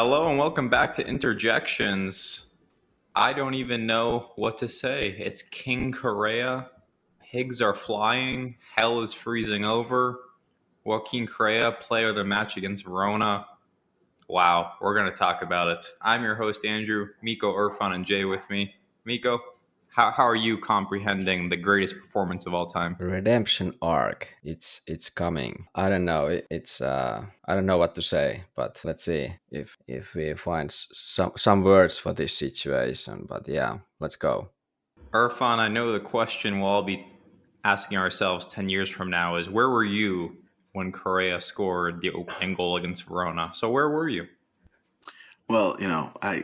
Hello and welcome back to Interjections. I don't even know what to say. It's King Correa. Pigs are flying. Hell is freezing over. Joaquin Correa, player of the match against Verona. Wow, we're going to talk about it. I'm your host, Andrew. Mikko, Irfan, and Jay with me. Mikko, how are you comprehending the greatest performance of all time? Redemption arc. It's coming. I don't know. I don't know what to say, but let's see if we find some words for this situation. But yeah, let's go. Irfan, I know the question we'll all be asking ourselves 10 years from now is where were you when Correa scored the opening goal against Verona? So where were you? Well, I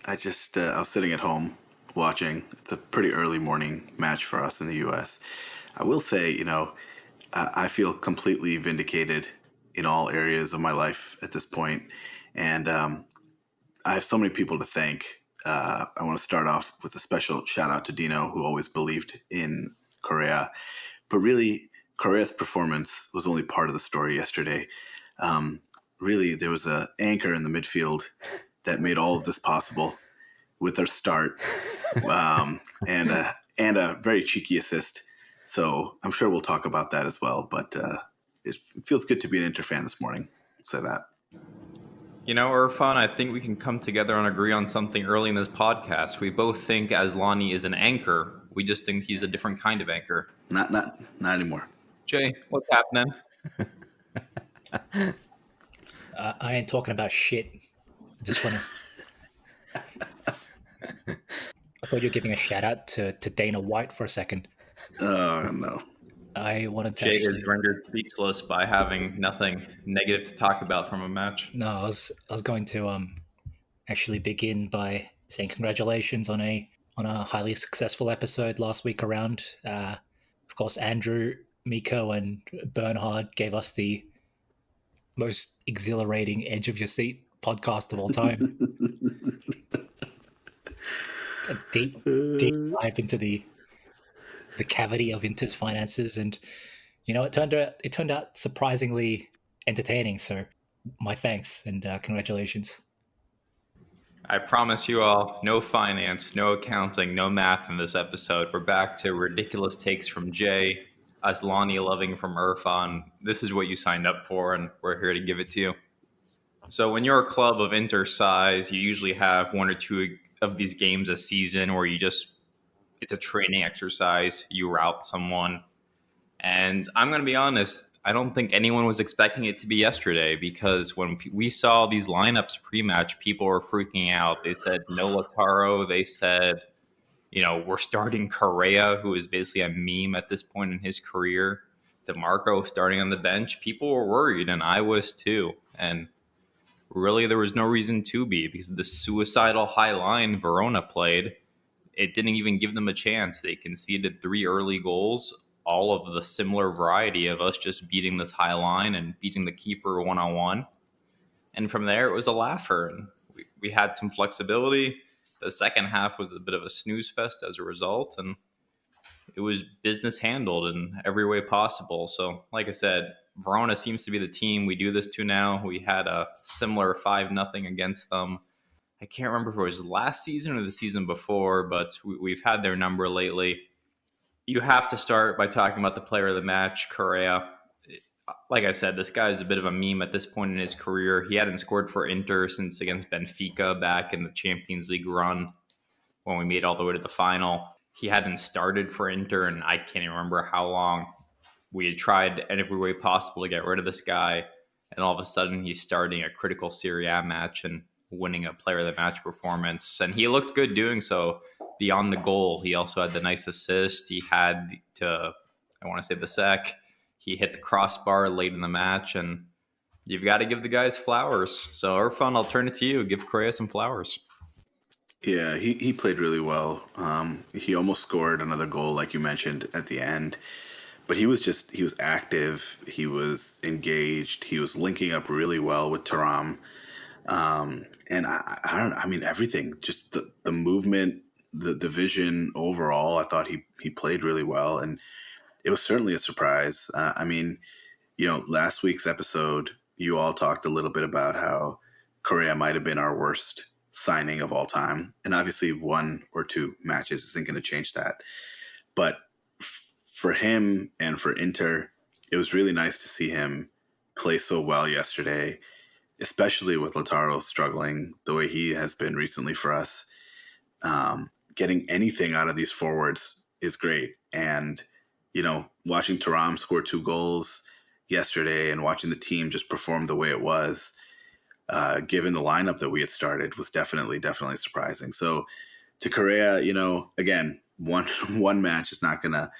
was sitting at home watching. It's a pretty early morning match for us in the U.S. I will say, I feel completely vindicated in all areas of my life at this point, and I have so many people to thank. I want to start off with a special shout out to Dino, who always believed in Correa, but really, Correa's performance was only part of the story yesterday. Really, there was an anchor in the midfield that made all of this possible with their start, and a very cheeky assist. So I'm sure we'll talk about that as well. But it feels good to be an Inter fan this morning. Say that. You know, Irfan, I think we can come together and agree on something early in this podcast. We both think Aslani is an anchor. We just think he's a different kind of anchor. Not anymore. Jay, what's happening? I ain't talking about shit. I just want to. I thought you were giving a shout out to Dana White for a second. Oh no. I wanted to. Jay is rendered speechless by having nothing negative to talk about from a match. No, I was going to actually begin by saying congratulations on a highly successful episode last week around. Of course, Andrew, Mikko, and Bernhard gave us the most exhilarating edge of your seat podcast of all time. A deep dive into the cavity of Inter's finances, and it turned out surprisingly entertaining. So my thanks and congratulations. I promise you all, no finance, no accounting, no math in this episode. We're back to ridiculous takes from Jay, Aslani loving from Irfan. This is what you signed up for, and we're here to give it to you. So when you're a club of Inter size, you usually have one or two of these games a season where it's a training exercise. You route someone. And I'm going to be honest, I don't think anyone was expecting it to be yesterday, because when we saw these lineups pre-match, people were freaking out. They said no Lautaro. They said, we're starting Correa, who is basically a meme at this point in his career. DeMarco starting on the bench. People were worried, and I was too. And really, there was no reason to be, because the suicidal high line Verona played, it didn't even give them a chance. They conceded 3 early goals, all of the similar variety of us just beating this high line and beating the keeper one-on-one. And from there, it was a laugher. And we had some flexibility. The second half was a bit of a snooze fest as a result, and it was business handled in every way possible. So, like I said, Verona seems to be the team we do this to now. We had a similar 5-0 against them. I can't remember if it was last season or the season before, but we've had their number lately. You have to start by talking about the player of the match, Correa. Like I said, this guy is a bit of a meme at this point in his career. He hadn't scored for Inter since against Benfica back in the Champions League run when we made it all the way to the final. He hadn't started for Inter, and I can't even remember how long. We had tried in every way possible to get rid of this guy, and all of a sudden he's starting a critical Serie A match and winning a player of the match performance. And he looked good doing so. Beyond the goal, he also had the nice assist. He had the sec. He hit the crossbar late in the match, and you've got to give the guys flowers. So, Irfan, I'll turn it to you. Give Correa some flowers. Yeah, he played really well. He almost scored another goal, like you mentioned, at the end. But he was active. He was engaged. He was linking up really well with thuram. And I don't know. I mean, everything, just the movement, the vision overall, I thought he played really well. And it was certainly a surprise. Last week's episode, you all talked a little bit about how Correa might have been our worst signing of all time. And obviously 1 or 2 matches isn't going to change that. But for him and for Inter, it was really nice to see him play so well yesterday, especially with Lautaro struggling the way he has been recently for us. Getting anything out of these forwards is great. And, watching Thuram score 2 goals yesterday and watching the team just perform the way it was, given the lineup that we had started, was definitely surprising. So to Correa, again, one match is not going to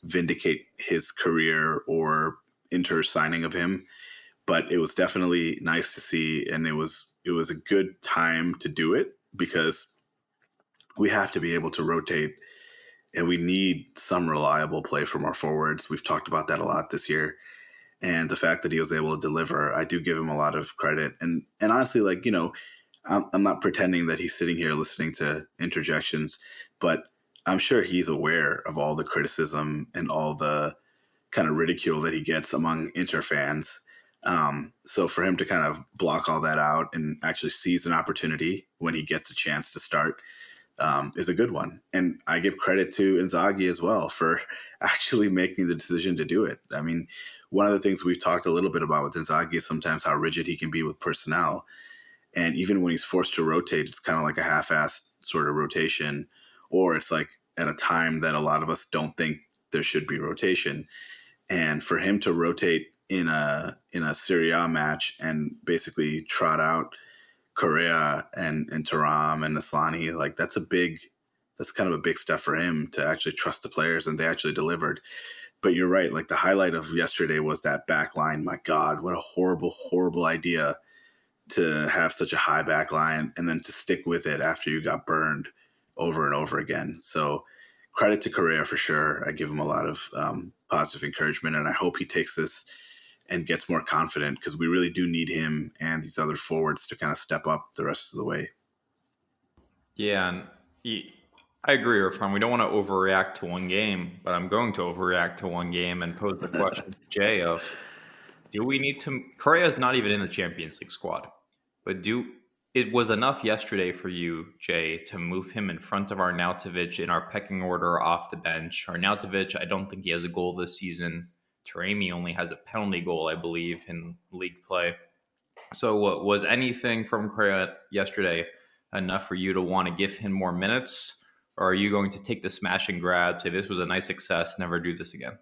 vindicate his career or Inter signing of him, but it was definitely nice to see, and it was a good time to do it because we have to be able to rotate, and we need some reliable play from our forwards. We've talked about that a lot this year. And the fact that he was able to deliver, I do give him a lot of credit. And honestly, I'm not pretending that he's sitting here listening to interjections, but I'm sure he's aware of all the criticism and all the kind of ridicule that he gets among Inter fans. So for him to kind of block all that out and actually seize an opportunity when he gets a chance to start is a good one. And I give credit to Inzaghi as well for actually making the decision to do it. I mean, one of the things we've talked a little bit about with Inzaghi is sometimes how rigid he can be with personnel. And even when he's forced to rotate, it's kind of like a half-assed sort of rotation, or it's like at a time that a lot of us don't think there should be rotation. And for him to rotate in a Serie A match and basically trot out Correa and Thuram and Aslani, that's kind of a big step for him to actually trust the players, and they actually delivered. But you're right, the highlight of yesterday was that back line. My God, what a horrible, horrible idea to have such a high back line and then to stick with it after you got burned over and over again. So credit to Correa for sure. I give him a lot of positive encouragement, and I hope he takes this and gets more confident, because we really do need him and these other forwards to kind of step up the rest of the way. Yeah, and I agree, Irfan. We don't want to overreact to one game, but I'm going to overreact to one game and pose the question to Jay of, do we need to... Correa is not even in the Champions League squad, but it was enough yesterday for you, Jay, to move him in front of Arnautovic in our pecking order off the bench. Arnautovic, I don't think he has a goal this season. Taremi only has a penalty goal, I believe, in league play. So was anything from Correa yesterday enough for you to want to give him more minutes? Or are you going to take the smash and grab, say this was a nice success, never do this again?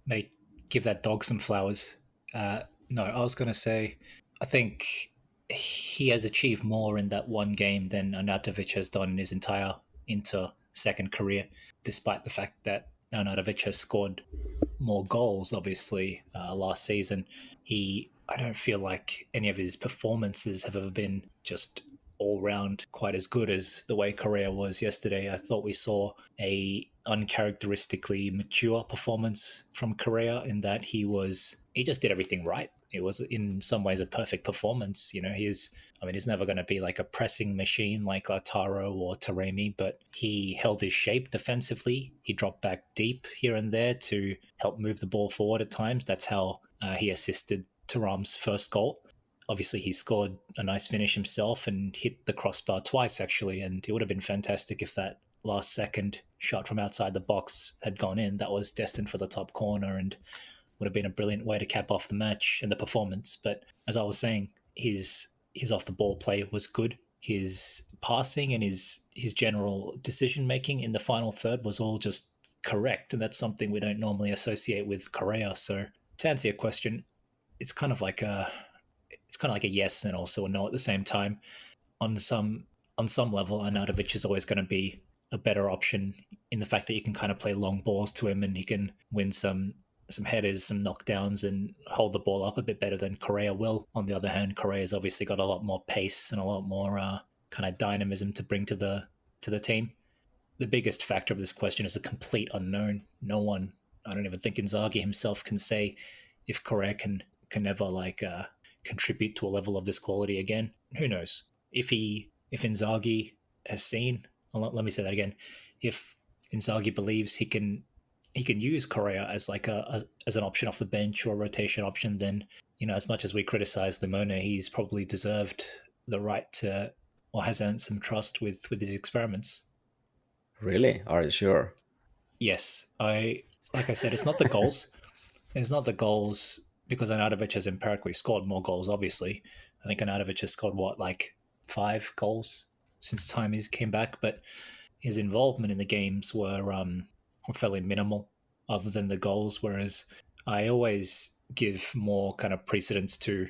Mate, give that dog some flowers. No, I was going to say, I think he has achieved more in that one game than Arnautovic has done in his entire Inter second career, despite the fact that Arnautovic has scored more goals, obviously, last season. I don't feel like any of his performances have ever been just all round quite as good as the way Correa was yesterday. I thought we saw a uncharacteristically mature performance from Correa in that he just did everything right. It was in some ways a perfect performance. He's never going to be like a pressing machine like Lautaro or Taremi, but he held his shape defensively. He dropped back deep here and there to help move the ball forward at times. That's how he assisted Thuram's first goal. Obviously, he scored a nice finish himself and hit the crossbar twice, actually, and it would have been fantastic if that last second shot from outside the box had gone in. That was destined for the top corner and would have been a brilliant way to cap off the match and the performance. But as I was saying, his off-the-ball play was good. His passing and his general decision-making in the final third was all just correct, and that's something we don't normally associate with Correa. So to answer your question, it's kind of like a yes and also a no at the same time. On some level, Arnautovic is always going to be a better option in the fact that you can kind of play long balls to him and he can win some headers, some knockdowns, and hold the ball up a bit better than Correa will. On the other hand, Correa's obviously got a lot more pace and a lot more kind of dynamism to bring to the team. The biggest factor of this question is a complete unknown. No one, I don't even think Inzaghi himself can say if Correa can ever contribute to a level of this quality again. Who knows? If Inzaghi has seen, let me say that again. If Inzaghi believes he can use Correa as as an option off the bench or a rotation option, then as much as we criticize Limona, he's probably deserved the right to, or has earned some trust with his experiments. Really? Are you sure? Yes, like I said, it's not the goals. It's not the goals because Arnautovic has empirically scored more goals. Obviously, I think Arnautovic has scored like 5 goals since the time he came back, but his involvement in the games were fairly minimal, other than the goals. Whereas I always give more kind of precedence to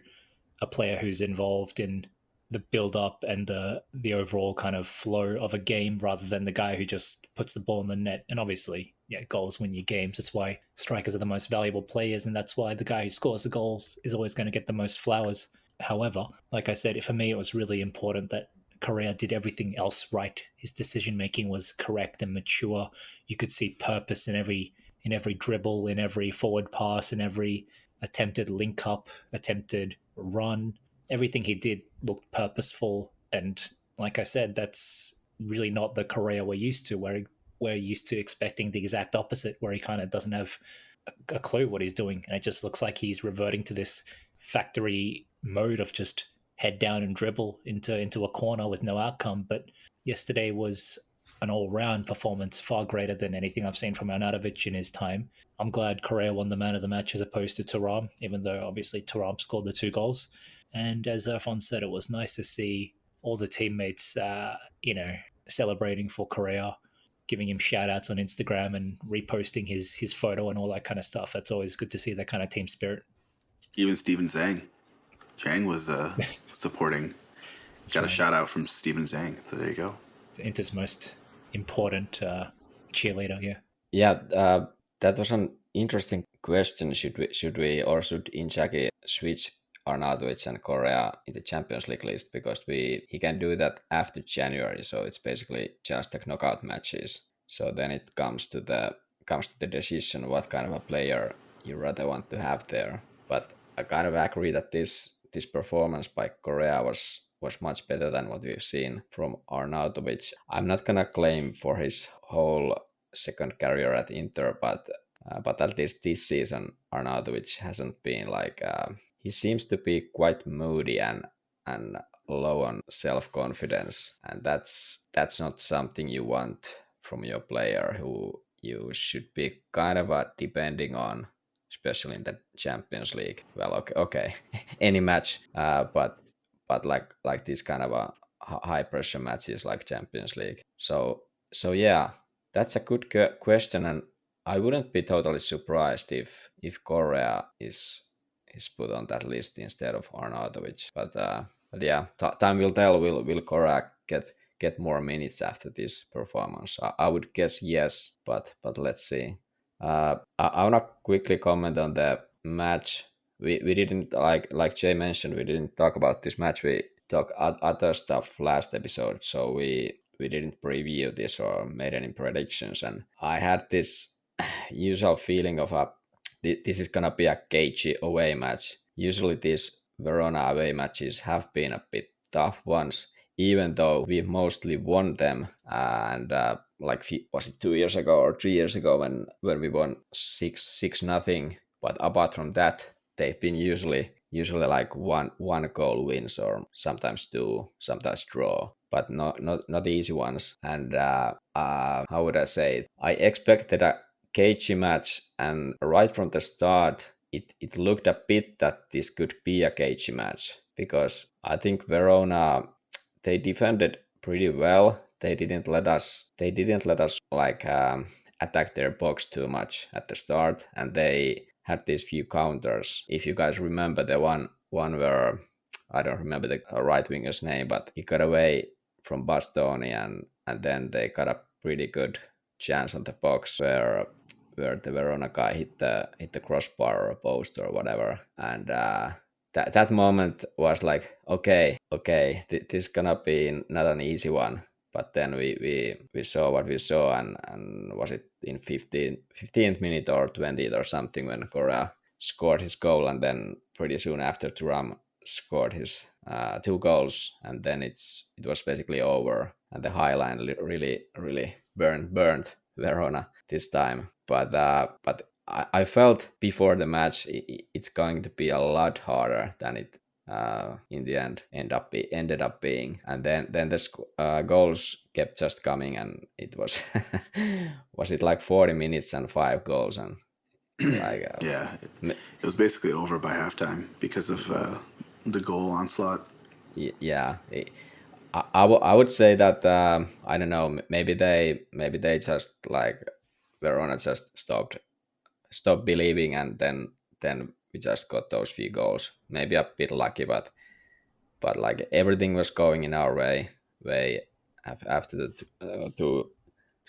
a player who's involved in the build up and the overall kind of flow of a game rather than the guy who just puts the ball in the net. And obviously, yeah, goals win you games. That's why strikers are the most valuable players, and that's why the guy who scores the goals is always going to get the most flowers. However, like I said, for me, it was really important that Correa did everything else right. His decision making was correct and mature. You could see purpose in every dribble, in every forward pass, in every attempted link up, attempted run. Everything he did looked purposeful, and like I said, that's really not the Correa we're used to. Where we're used to expecting the exact opposite, where he kind of doesn't have a clue what he's doing, and it just looks like he's reverting to this factory mode of just head down and dribble into a corner with no outcome. But yesterday was an all-round performance far greater than anything I've seen from Arnautovic in his time. I'm glad Correa won the man of the match as opposed to thuram, even though obviously thuram scored the 2 goals. And as Irfan said, it was nice to see all the teammates, celebrating for Correa, giving him shout-outs on Instagram and reposting his photo and all that kind of stuff. That's always good to see, that kind of team spirit. Even Steven Zhang was supporting. Got right. A shout out from Steven Zhang. So there you go. Inter's most important cheerleader. Yeah. Yeah, that was an interesting question. Should we or should Inzaghi switch Arnautovic and Correa in the Champions League list, because he can do that after January, so it's basically just the knockout matches. So then it comes to the decision what kind of a player you rather want to have there. But I kind of agree that this performance by Correa was much better than what we've seen from Arnautovic. I'm not gonna claim for his whole second career at Inter, but at least this season Arnautovic hasn't been like he seems to be quite moody and low on self-confidence, and that's not something you want from your player, who you should be kind of depending on, especially in the Champions League. Well, okay. Any match, but like these kind of high pressure matches like Champions League. So yeah, that's a good question, and I wouldn't be totally surprised if Correa is put on that list instead of Arnautovic. But yeah, time will tell. Will Correa get more minutes after this performance? I would guess yes, but let's see. I want to quickly comment on the match. We didn't, like Jay mentioned, we didn't talk about this match. We talked other stuff last episode, so we didn't preview this or made any predictions. And I had this usual feeling of this is gonna be a cagey away match. Usually these Verona away matches have been a bit tough ones, even though we mostly won them. And was it 2 years ago or 3 years ago when we won 6-0? But apart from that, they've been usually like one goal wins, or sometimes 2, sometimes draw, but not easy ones. And how would I say it? I expected a cagey match, and right from the start it looked a bit that this could be a cagey match, because I think Verona, they defended pretty well. They didn't let us like attack their box too much at the start, and they had these few counters. If you guys remember the one where, I don't remember the right winger's name, but he got away from Bastoni, and then they got a pretty good chance on the box where the Verona guy hit the crossbar or post or whatever, and that moment was like, okay, this gonna be not an easy one. But then we saw what we saw, and was it in 15th minute or 20th or something when Correa scored his goal, and then pretty soon after thuram scored his 2 goals, and then it was basically over, and the high line really burned Verona this time. But I felt before the match it's going to be a lot harder than in the ended up being. And then the goals kept just coming, and it was was it like 40 minutes and 5 goals, and like Yeah, it was basically over by halftime because of the goal onslaught. yeah. I would say that I don't know, maybe they just like Verona just stopped believing, and then we just got those few goals. Maybe a bit lucky, but like everything was going in our way after the two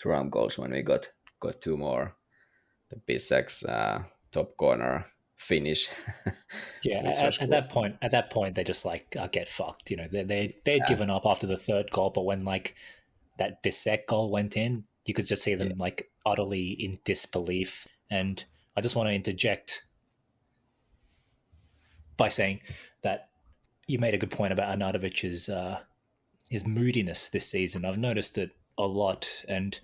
Thuram goals, when we got two more. The Bissek's top corner finish. Yeah, which was at that point, they just like get fucked. You know, they'd given up after the third goal, but when like that Bissek goal went in, you could just see them like utterly in disbelief. And I just want to interject by saying that you made a good point about Arnautovic's his moodiness this season. I've noticed it a lot, and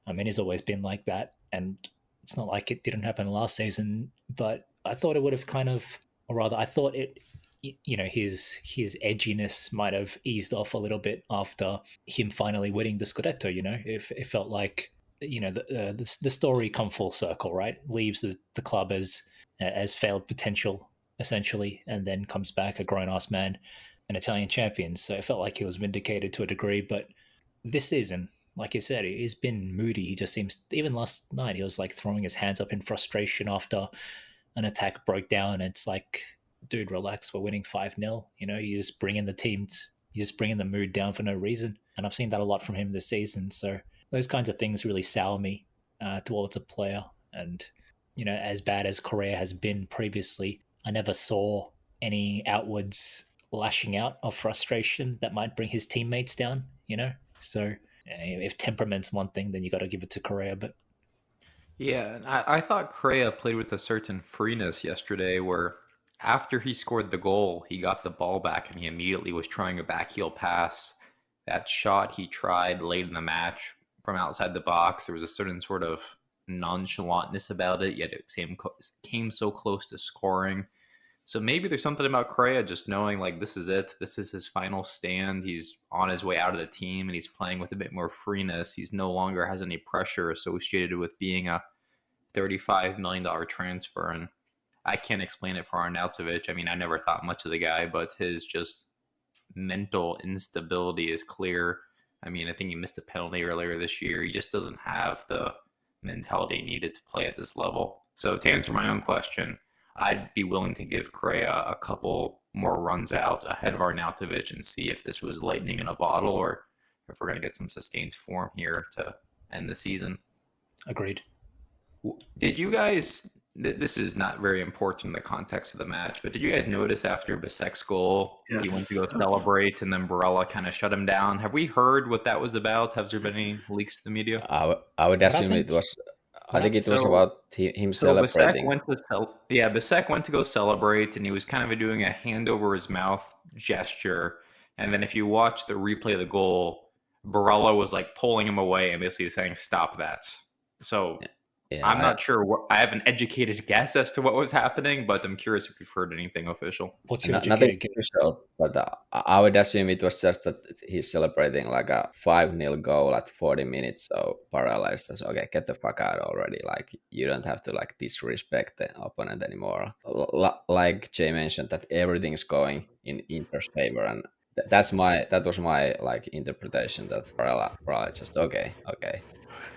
I mean, he's always been like that, and it's not like it didn't happen last season. But I thought it would have kind of, or rather, I thought it, you know, his edginess might have eased off a little bit after him finally winning the Scudetto. You know, it felt like, you know, the story come full circle, right? Leaves the club as failed potential essentially, and then comes back a grown ass man, an Italian champion. So it felt like he was vindicated to a degree. But this season, like you said, he's been moody. He just seems, even last night, he was like throwing his hands up in frustration after an attack broke down. It's like, dude, relax. We're winning 5-0. You know, you just bring in the mood down for no reason. And I've seen that a lot from him this season. So those kinds of things really sour me towards a player. And, you know, as bad as Correa has been previously, I never saw any outwards lashing out of frustration that might bring his teammates down, you know? So if temperament's one thing, then you got to give it to Correa. But Yeah, I thought Correa played with a certain freeness yesterday where after he scored the goal, he got the ball back and he immediately was trying a backheel pass. That shot he tried late in the match from outside the box, there was a certain sort of nonchalantness about it, yet it came so close to scoring. So maybe there's something about Correa just knowing like this is it. This is his final stand. He's on his way out of the team and he's playing with a bit more freeness. He's no longer has any pressure associated with being a $35 million transfer. And I can't explain it for Arnautovic. I mean, I never thought much of the guy, but his just mental instability is clear. I mean, I think he missed a penalty earlier this year. He just doesn't have the mentality needed to play at this level. So to answer my own question, I'd be willing to give Correa a couple more runs out ahead of Arnautovic and see if this was lightning in a bottle or if we're going to get some sustained form here to end the season. Agreed. Did you guys, this is not very important in the context of the match, but did you guys notice after Bisek's goal, Yes. he went to go celebrate and then Barella kind of shut him down? Have we heard what that was about? Has there been any leaks to the media? I would assume it was. I think it was about him celebrating. Bisek went to go celebrate, and he was kind of doing a hand over his mouth gesture. And then if you watch the replay of the goal, Barella was like pulling him away and basically saying, "Stop that." So Yeah, I'm not sure. I have an educated guess as to what was happening, but I'm curious if you've heard anything official. What's your nothing educated guess? official, but I would assume it was just that he's celebrating like a 5-0 goal at 40 minutes. So Barella is just, okay, get the fuck out already. Like, you don't have to like disrespect the opponent anymore. Like Jay mentioned, that everything's going in Inter's favor, and that was my like interpretation, that Barella just okay.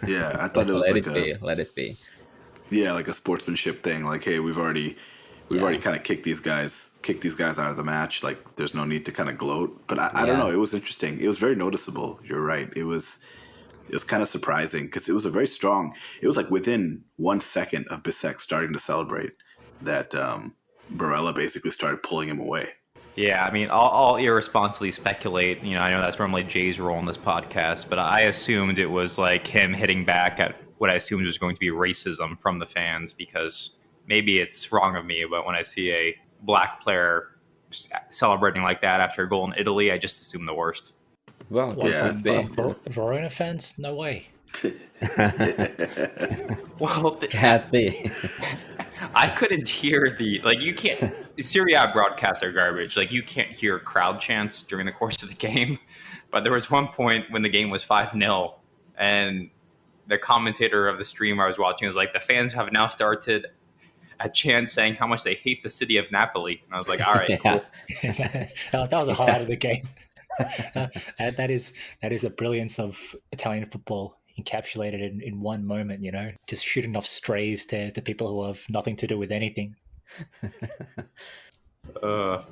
Yeah, I thought it was let it be. Yeah, like a sportsmanship thing. Like, hey, we've already kind of kicked these guys out of the match. Like, there's no need to kind of gloat. But I don't know. It was interesting. It was very noticeable. You're right. It was kind of surprising because it was a very strong. It was like within 1 second of Bisek starting to celebrate that Barella basically started pulling him away. Yeah, I mean, I'll irresponsibly speculate. You know, I know that's normally Jay's role in this podcast, but I assumed it was like him hitting back at what I assumed was going to be racism from the fans, because maybe it's wrong of me, but when I see a black player celebrating like that after a goal in Italy, I just assume the worst. Well, Yeah, Verona fans? No way. Well, can't be. I couldn't hear you can't. Serie A broadcasts are garbage. Like, you can't hear crowd chants during the course of the game. But there was one point when the game was 5-0, and the commentator of the stream I was watching was like, the fans have now started a chant saying how much they hate the city of Napoli. And I was like, all right, cool. That was a highlight of the game. That is the brilliance of Italian football encapsulated in one moment, just shooting off strays to people who have nothing to do with anything. I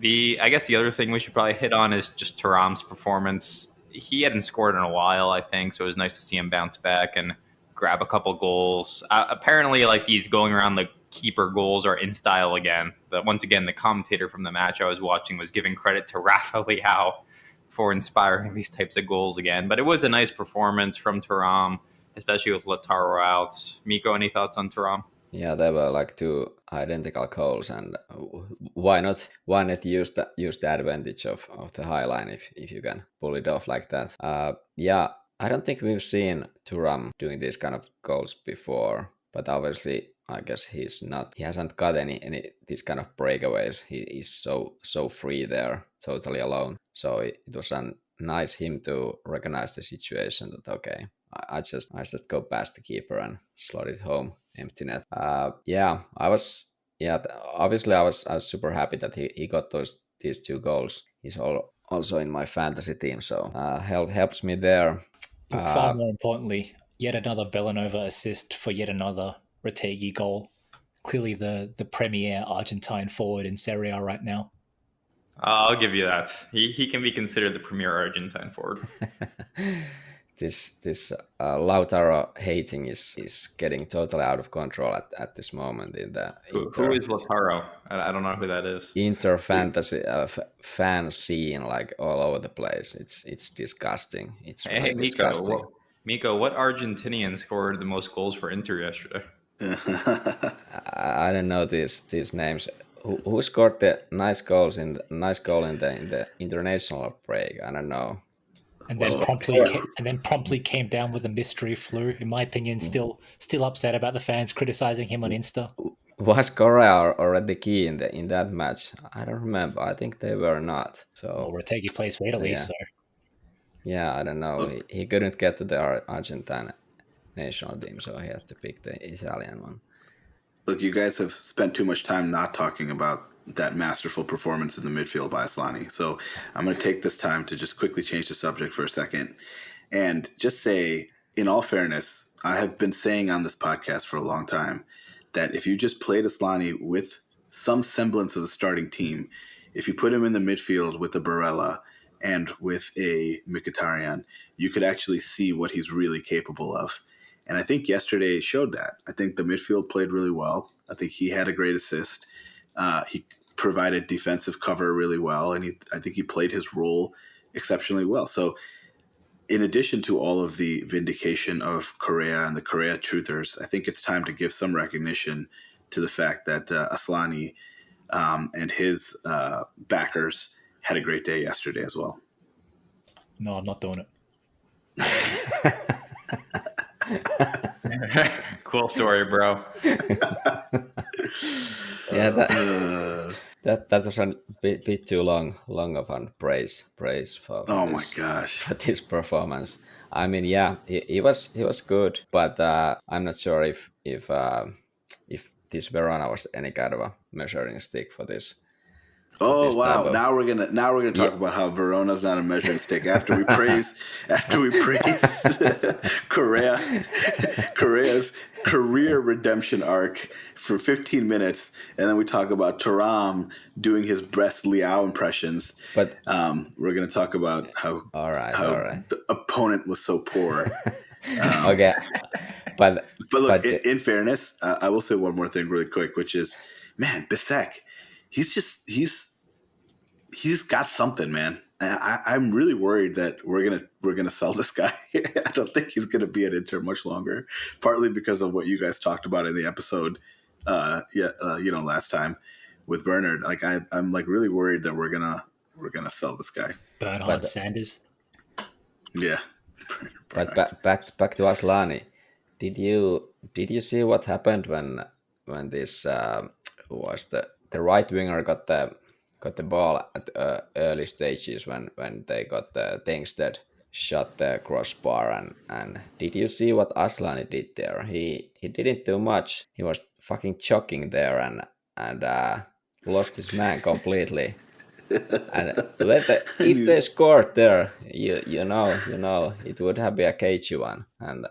guess the other thing we should probably hit on is just Thuram's performance. He hadn't scored in a while, I think, so it was nice to see him bounce back and grab a couple goals. Apparently, like, these going around the keeper goals are in style again. But once again, the commentator from the match I was watching was giving credit to Rafa Leao for inspiring these types of goals again. But it was a nice performance from Thuram, especially with Lautaro out. Mikko, any thoughts on Thuram? Yeah, they were like two identical goals, and why not use the advantage of the high line if you can pull it off like that. Yeah, I don't think we've seen Thuram doing these kind of goals before, but obviously I guess he hasn't got any these kind of breakaways. He is so free there, totally alone. So it was nice him to recognize the situation that, okay, I just go past the keeper and slot it home, empty net. Obviously I was super happy that he got these two goals. He's also in my fantasy team, so helps me there. Far more importantly, yet another Bellanova assist for yet another Retegui goal. Clearly the premier Argentine forward in Serie A right now. I'll give you that. He can be considered the premier Argentine forward. This Lautaro hating is getting totally out of control at this moment in the Who is Lautaro? I don't know who that is. Inter fantasy fan scene, like all over the place. It's disgusting. It's really disgusting. Mikko, what Argentinian scored the most goals for Inter yesterday? I don't know these names. Who scored the nice goal in the international break? I don't know. And then promptly came down with a mystery flu. In my opinion, still upset about the fans criticizing him on Insta. Was Correa already key in that match? I don't remember. I think they were not. So Retegui plays for Italy, so yeah, I don't know. He couldn't get to the Argentine national team, so he had to pick the Italian one. Look, you guys have spent too much time not talking about that masterful performance in the midfield by Asllani. So I'm going to take this time to just quickly change the subject for a second and just say, in all fairness, I have been saying on this podcast for a long time that if you just played Asllani with some semblance of the starting team, if you put him in the midfield with a Barella and with a Mkhitaryan, you could actually see what he's really capable of. And I think yesterday showed that. I think the midfield played really well. I think he had a great assist. He provided defensive cover really well, and I think he played his role exceptionally well. So in addition to all of the vindication of Correa and the Correa truthers, I think it's time to give some recognition to the fact that Asllani and his backers had a great day yesterday as well. No, I'm not doing it. Cool story, bro. Yeah, that was a bit too long of a praise for my gosh, for this performance. I mean, yeah, he was good, but I'm not sure if this Verona was any kind of a measuring stick for this. Oh wow! Now we're gonna talk about how Verona's not a measuring stick after we praise Correa's career redemption arc for 15 minutes, and then we talk about Thuram doing his best Leao impressions. But we're gonna talk about how the opponent was so poor. Okay, but look, in fairness, I will say one more thing really quick, which is, man, Bisek. He's got something, man. I'm really worried that we're gonna sell this guy. I don't think he's gonna be at Inter much longer. Partly because of what you guys talked about in the episode, last time with Bernard. Like I'm like really worried that we're gonna sell this guy. Bernhard Sanders. Yeah. But back to Asllani. Did you see what happened when when this who was the right winger got the ball at early stages when they got the things that shot the crossbar and did you see what Aslani did there? He didn't do much. He was fucking jogging there and lost his man completely. And if they scored there, you know, it would have been a cagey one, and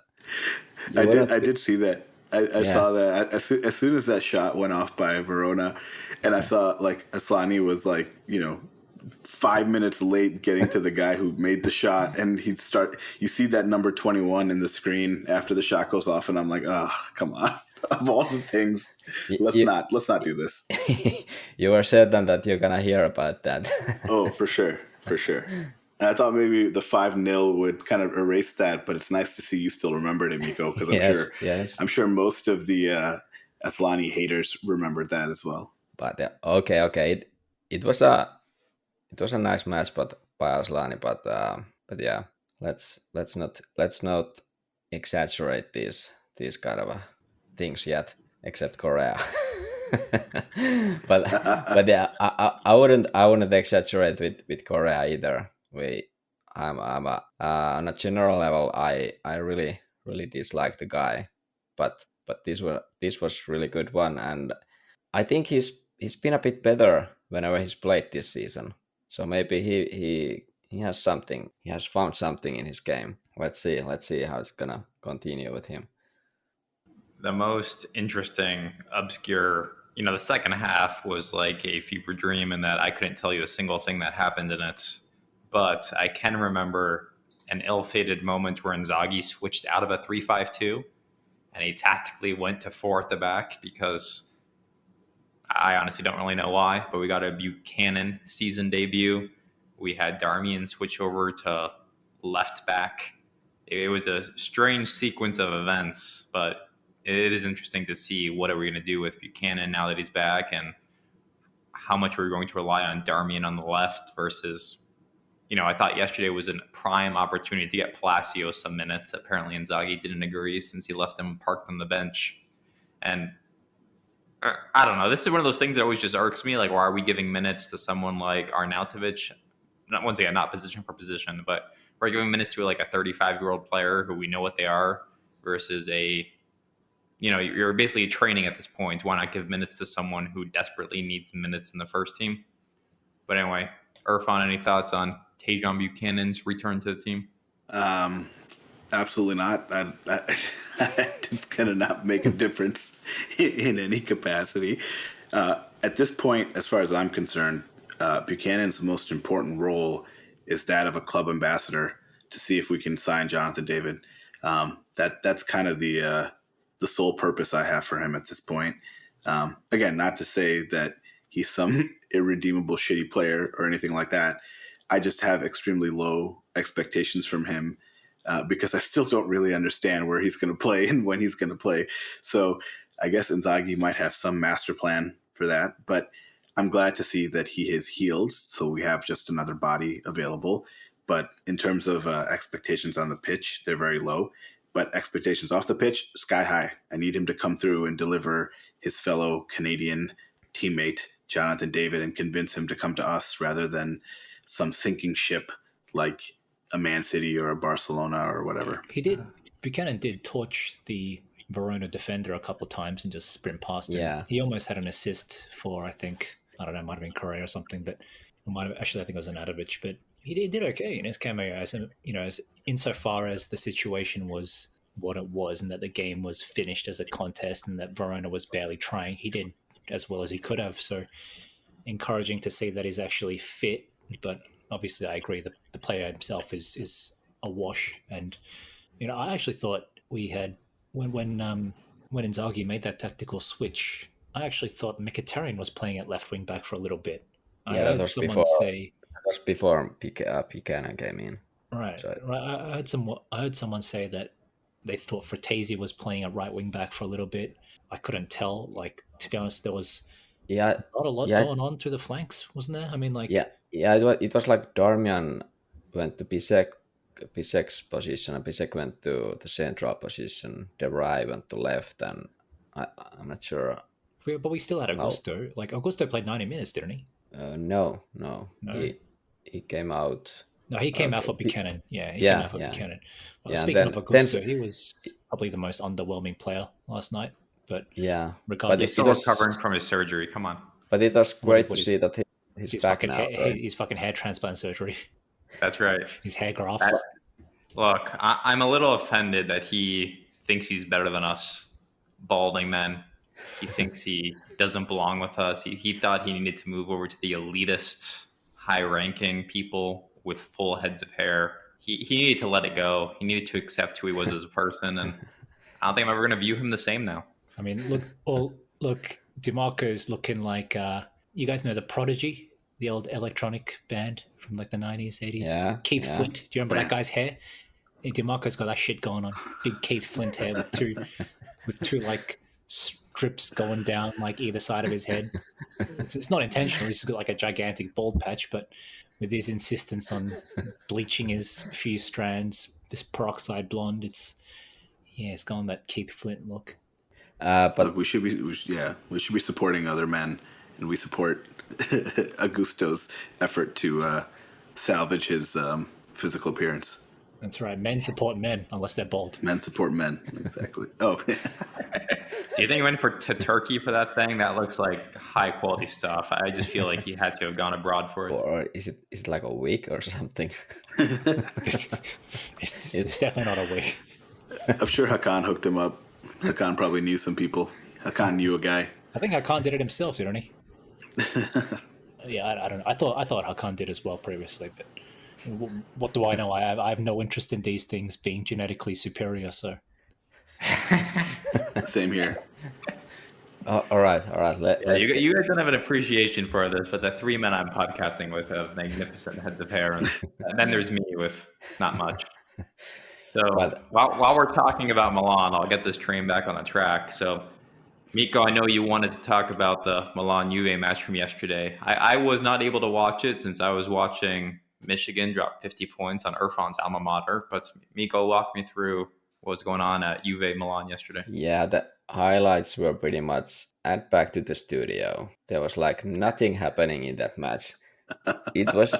I did see that. I saw that as soon as that shot went off by Verona, and I saw like Aslani was like 5 minutes late getting to the guy who made the shot, and you see that number 21 in the screen after the shot goes off, and I'm like, oh, come on. Of all the things, let's not do this. You were certain that you're gonna hear about that. Oh, for sure. I thought maybe the 5-0 would kind of erase that, but it's nice to see you still remembered it, Mikko, because I'm sure most of the Aslani haters remembered that as well. But okay, it was a nice match, but by Aslani, but yeah, let's not exaggerate these kind of things yet, except Correa. but yeah, I wouldn't exaggerate with Correa either. I'm on a general level, I really dislike the guy, but this was really good one, and I think he's been a bit better whenever he's played this season. So maybe he has something. He has found something in his game. Let's see how it's gonna continue with him. The most interesting, obscure, the second half was like a fever dream in that I couldn't tell you a single thing that happened in it. But I can remember an ill-fated moment where Inzaghi switched out of a 3-5-2 and he tactically went to 4 at the back because I honestly don't really know why, but we got a Buchanan season debut. We had Darmian switch over to left back. It was a strange sequence of events, but it is interesting to see what are we going to do with Buchanan now that he's back and how much we're going to rely on Darmian on the left versus, I thought yesterday was a prime opportunity to get Palacio some minutes. Apparently Inzaghi didn't agree since he left him parked on the bench. And I don't know. This is one of those things that always just irks me. Like, why are we giving minutes to someone like Arnautovic? Once again, not position for position, but we're giving minutes to like a 35-year-old player who we know what they are versus you're basically training at this point. Why not give minutes to someone who desperately needs minutes in the first team? But anyway, Irfan, any thoughts on Tajon Buchanan's return to the team? Absolutely not. It's going to not make a difference in any capacity. At this point, as far as I'm concerned, Buchanan's most important role is that of a club ambassador to see if we can sign Jonathan David. That's kind of the sole purpose I have for him at this point. Again, not to say that he's some irredeemable shitty player or anything like that. I just have extremely low expectations from him because I still don't really understand where he's going to play and when he's going to play. So I guess Inzaghi might have some master plan for that, but I'm glad to see that he has healed. So we have just another body available. But in terms of expectations on the pitch, they're very low. But expectations off the pitch, sky high. I need him to come through and deliver his fellow Canadian teammate, Jonathan David, and convince him to come to us rather than some sinking ship like a Man City or a Barcelona or whatever. Buchanan did torch the Verona defender a couple of times and just sprint past him. Yeah. He almost had an assist for, I think, I don't know, it might have been Correa or something, but I think it was Arnautovic, but he did okay in his cameo, as insofar as the situation was what it was and that the game was finished as a contest and that Verona was barely trying. He did as well as he could have. So encouraging to see that he's actually fit, but obviously I agree that the player himself is a wash. And I actually thought we had when Inzaghi made that tactical switch, I actually thought Mkhitaryan was playing at left wing back for a little bit. Yeah, that was before Buchanan came in. Right. So, I heard someone say that they thought Fratesi was playing at right wing back for a little bit. I couldn't tell. Like, to be honest, there was not a lot going on through the flanks, wasn't there? I mean, like it was like Darmian went to Pisek's position, and Pisek went to the central position. De Vrij went to left, and I'm not sure. But we still had Augusto. Like Augusto played 90 minutes, didn't he? No. No. He came out. No, he came out for Okay. Buchanan. Yeah, he came Yeah, out for yeah, Buchanan. Well, yeah. And speaking of then Augusto, he was probably the most underwhelming player last night. But yeah, He's regardless, still recovering from his surgery. Come on. but it was great to what see is that he's his back fucking now. his fucking hair transplant surgery, That's right. his hair grafts. Look, I'm a little offended that he thinks he's better than us balding men. He thinks he doesn't belong with us. He thought he needed to move over to the elitist, high-ranking people with full heads of hair. He needed to let it go. He needed to accept who he was as a person, and I don't think I'm ever going to view him the same now. I mean, look, DeMarco's looking like you guys know the Prodigy, the old electronic band from like the 90s, 80s. Yeah, Keith yeah. Flint. Do you remember that guy's hair? Hey, DeMarco's got that shit going on. Big Keith Flint hair with two like strips going down like either side of his head. It's not intentional. He's just got like a gigantic bald patch, but with his insistence on bleaching his few strands, this peroxide blonde, it's gone that Keith Flint look. But Look, we should be supporting other men, and we support Augusto's effort to salvage his physical appearance. That's right. Men support men unless they're bald. Men support men. Exactly. Oh. Do you think he went to Turkey for that thing? That looks like high quality stuff. I just feel like he had to have gone abroad for it. or is it like a week or something? It's definitely not a wig. I'm sure Hakan hooked him up. Hakan probably knew some people. Hakan knew a guy. I think Hakan did it himself, didn't he? Yeah, I don't know. I thought Hakan did as well previously, but what do I know? I have no interest in these things being genetically superior. So Same here. All right. You guys don't have an appreciation for this, but the three men I'm podcasting with have magnificent heads of hair, and then there's me with not much. So while we're talking about Milan, I'll get this train back on the track. So, Mikko, I know you wanted to talk about the Milan-Juve match from yesterday. I was not able to watch it since I was watching Michigan drop 50 points on Irfan's alma mater. But Mikko, walk me through what was going on at Juve Milan yesterday. Yeah, the highlights were pretty much add back to the studio. There was like nothing happening in that match. It was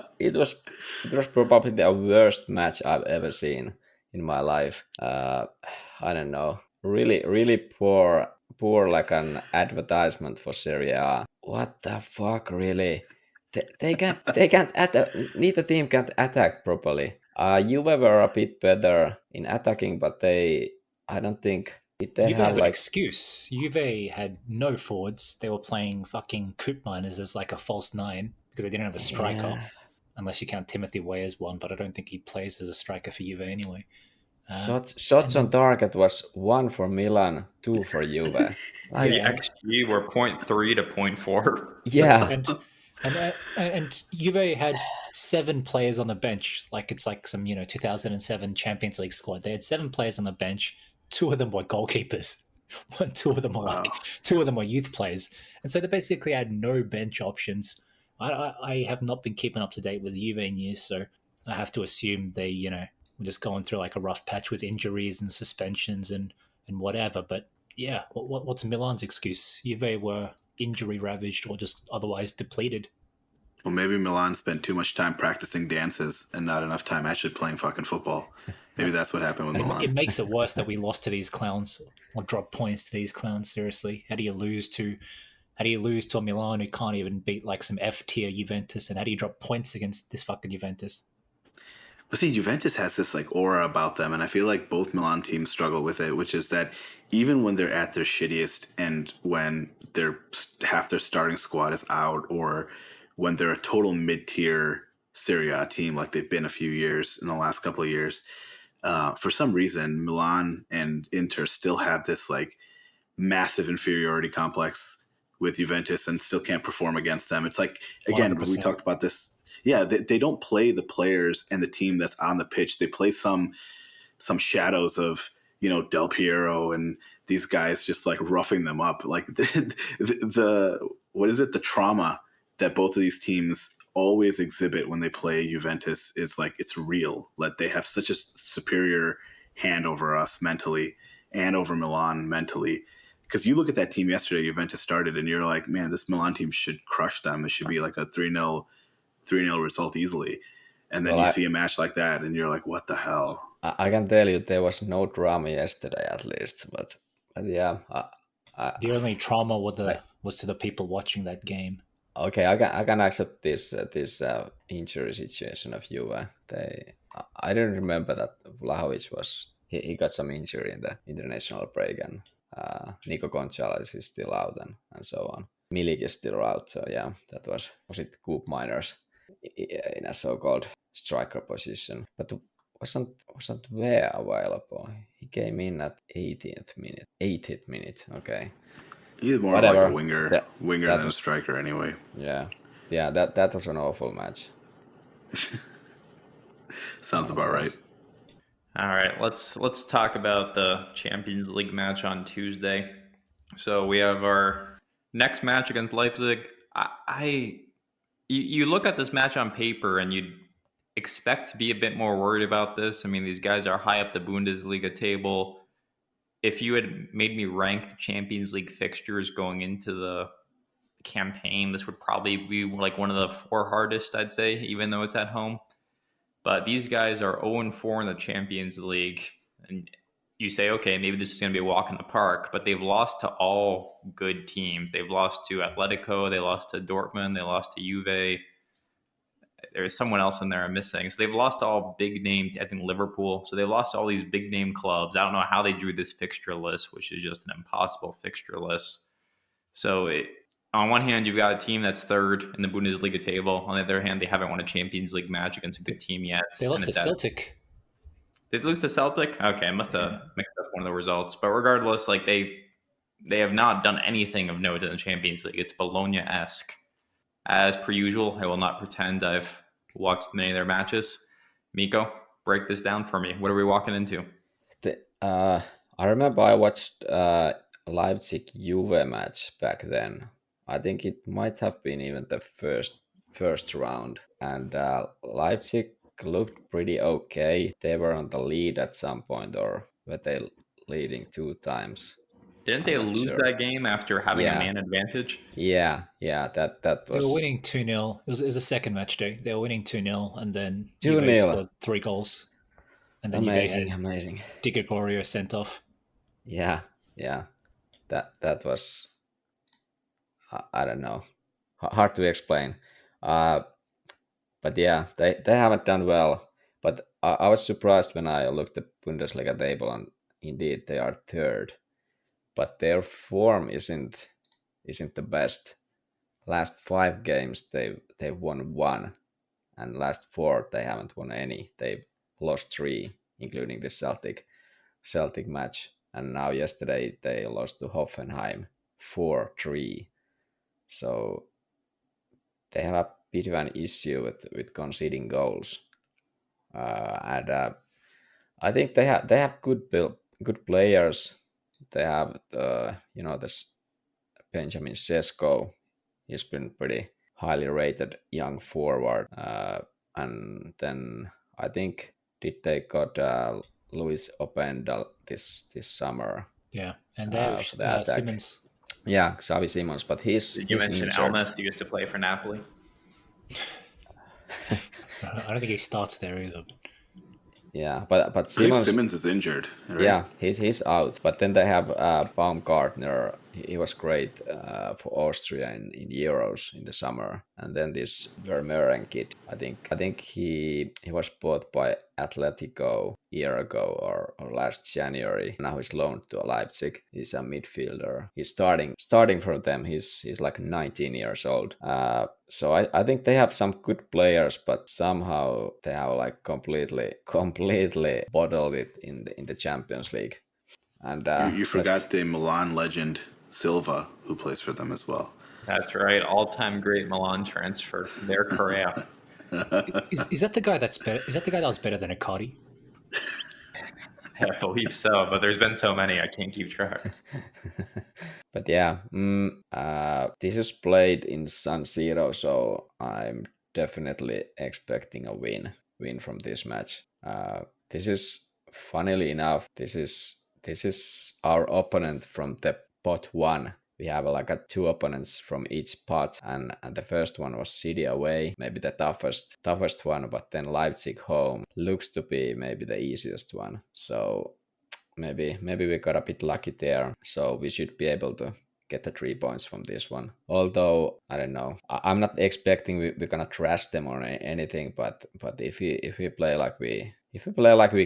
probably the worst match I've ever seen in my life. I don't know. Really poor like an advertisement for Serie A. What the fuck, really? They can't attack. Neither team can't attack properly. Juve were a bit better in attacking, but I don't think they Juve have have an like excuse. Juve had no forwards. They were playing fucking Koopmeiners as like a false nine because they didn't have a striker, unless you count Timothy Weah as one. But I don't think he plays as a striker for Juve anyway. Shots on target was 1 for Milan, 2 for Juve. The XG were 0.3 to 0.4. Yeah. And Juve had 7 players on the bench, like it's like some 2007 Champions League squad. They had 7 players on the bench. 2 of them were goalkeepers. 2 of them were 2 of them were youth players, and so they basically had no bench options. I have not been keeping up to date with Juve in years, so I have to assume they were just going through like a rough patch with injuries and suspensions and whatever. But yeah, what's Milan's excuse? Juve were injury ravaged or just otherwise depleted. Well, maybe Milan spent too much time practicing dances and not enough time actually playing fucking football. Maybe that's what happened with Milan. It makes it worse that we lost to these clowns or drop points to these clowns. Seriously, how do you lose to a Milan who can't even beat like some F tier Juventus? And how do you drop points against this fucking Juventus? But see, Juventus has this like aura about them, and I feel like both Milan teams struggle with it, which is that even when they're at their shittiest and when half their starting squad is out, or when they're a total mid-tier Serie A team like they've been a few years in the last couple of years, for some reason, Milan and Inter still have this like massive inferiority complex with Juventus and still can't perform against them. It's like, again, 100%. we talked about this. Yeah, they don't play the players and the team that's on the pitch. They play some shadows of, Del Piero and these guys just like roughing them up. Like the what is it? The trauma that both of these teams always exhibit when they play Juventus is like, it's real. Like they have such a superior hand over us mentally and over Milan mentally, because you look at that team yesterday, Juventus started, and you're like, man, this Milan team should crush them. It should be like a 3-0 result easily. And then you see a match like that, and you're like, what the hell? I can tell you there was no drama yesterday, at least. But yeah, the only trauma was to the people watching that game. Okay, I can accept this injury situation of Juve. I didn't remember that Vlahovic he got some injury in the international break, and Nico Gonzalez is still out, and so on. Milik is still out, so yeah, that was it Coop Miners in a so-called striker position, but wasn't Ware available? He came in at 80th minute. Okay. He's more of like a winger than a striker anyway. Yeah, that was an awful match. Sounds about right. All right, let's talk about the Champions League match on Tuesday. So we have our next match against Leipzig. You look at this match on paper and you'd expect to be a bit more worried about this. I mean, these guys are high up the Bundesliga table. If you had made me rank the Champions League fixtures going into the campaign, this would probably be like one of the 4 hardest, I'd say, even though it's at home. But these guys are 0-4 in the Champions League. And you say, okay, maybe this is going to be a walk in the park, but they've lost to all good teams. They've lost to Atletico, they lost to Dortmund, they lost to Juve. There's someone else in there I'm missing. So they've lost to all big name, I think Liverpool. So they've lost to all these big name clubs. I don't know how they drew this fixture list, which is just an impossible fixture list. So on one hand, you've got a team that's third in the Bundesliga table. On the other hand, they haven't won a Champions League match against a good team yet. They lost to Celtic. Did they lose to Celtic? Okay, I must have mixed up one of the results. But regardless, like they have not done anything of note in the Champions League. It's Bologna-esque. As per usual, I will not pretend I've watched many of their matches. Mikko, break this down for me. What are we walking into? I remember I watched Leipzig Juve match back then. I think it might have been even the first round, and Leipzig looked pretty okay. They were on the lead at some point, or were they leading 2 times? Didn't they lose that game after having a man advantage? Yeah, that was. They were winning 2-0. It was the second match day. They were winning 2-0, and then Juve scored 3 goals. And then amazing. Correa sent off. Yeah. That was. I don't know. Hard to explain. But yeah, they haven't done well. But I was surprised when I looked at the Bundesliga table, and indeed they are third. But their form isn't the best. Last 5 games they've won 1, and last 4 they haven't won any. They've lost 3, including the Celtic match, and now yesterday they lost to Hoffenheim 4-3. So they have a bit of an issue with conceding goals, and I think they have good players. They have this Benjamin Sesko. He's been pretty highly rated young forward, and then I think they got Luis Openda this summer. Yeah, and they have Simmons. Yeah, Xavi Simons, but he's. Did you mention Almas? He used to play for Napoli. I don't think he starts there either. Yeah, but Simmons is injured. Right? Yeah, he's out. But then they have Baumgartner. He was great for Austria in Euros in the summer. And then this Vermeeren kid. I think he was bought by Atletico a year ago or last January. Now he's loaned to Leipzig. He's a midfielder. He's starting from them. He's like 19 years old. So I think they have some good players, but somehow they have like completely bottled it in the Champions League. And you forgot the Milan legend Silva, who plays for them as well. That's right, all-time great Milan transfer. Their Correa. Is that the guy that's better? Is that the guy that was better than Icardi? I believe so, but there's been so many I can't keep track. But yeah, this is played in San Siro, so I'm definitely expecting a win from this match. This is, funnily enough, this is our opponent from the pot 1. We have like a 2 opponents from each pot, and the first one was City away, maybe the toughest one, but then Leipzig home looks to be maybe the easiest one. So maybe we got a bit lucky there. So we should be able to get the 3 points from this one. Although I don't know, I'm not expecting we're gonna trash them or anything, but if we play like we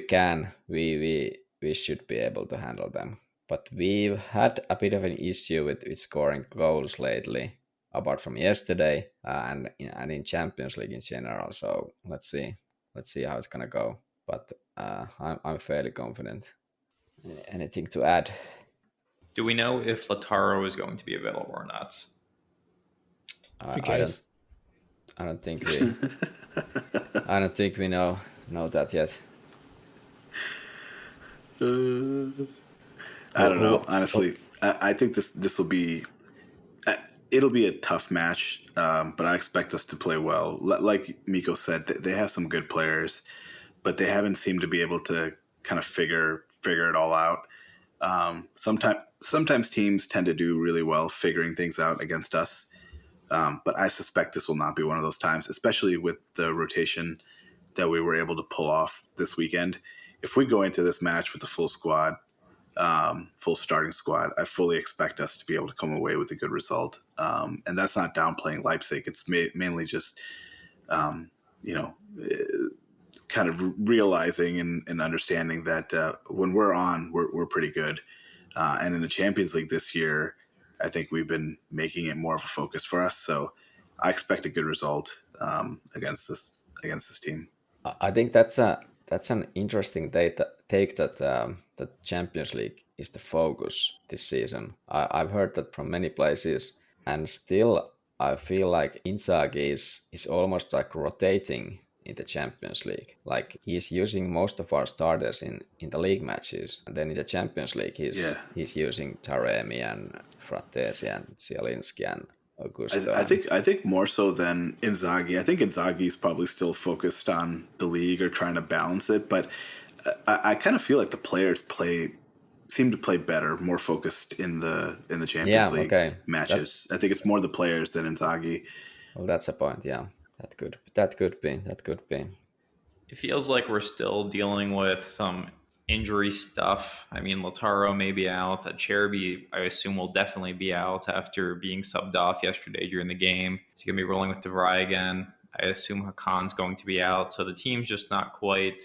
can, we should be able to handle them. But we've had a bit of an issue with scoring goals lately, apart from yesterday and in Champions League in general. So let's see how it's gonna go. But I'm fairly confident. Anything to add? Do we know if Lautaro is going to be available or not? I don't think we I don't think we know that yet. I don't know. Honestly, I think this will be. It'll be a tough match, but I expect us to play well. Like Mikko said, they have some good players, but they haven't seemed to be able to kind of figure it all out. Sometimes teams tend to do really well figuring things out against us, but I suspect this will not be one of those times, especially with the rotation that we were able to pull off this weekend. If we go into this match with the full squad, full starting squad, I fully expect us to be able to come away with a good result. And that's not downplaying Leipzig. It's mainly just, kind of realizing and understanding that when we're on, we're pretty good. And in the Champions League this year, I think we've been making it more of a focus for us. So I expect a good result against this team. I think that's an interesting take that the Champions League is the focus this season. I've heard that from many places, and still I feel like Inzaghi is almost like rotating in the Champions League. Like he's using most of our starters in the league matches, and then in the Champions League he's using Taremi and Fratesi and Zielinski and Augusto. I think more so than Inzaghi. I think Inzaghi's probably still focused on the league or trying to balance it, but I kind of feel like the players seem to play better, more focused in the Champions League matches. I think it's more the players than Inzaghi. Well, that's a point. Yeah, that could be. It feels like we're still dealing with some injury stuff. I mean, Lautaro may be out. Cherby, I assume, will definitely be out after being subbed off yesterday during the game. He's going to be rolling with DeVry again. I assume Hakan's going to be out. So the team's just not quite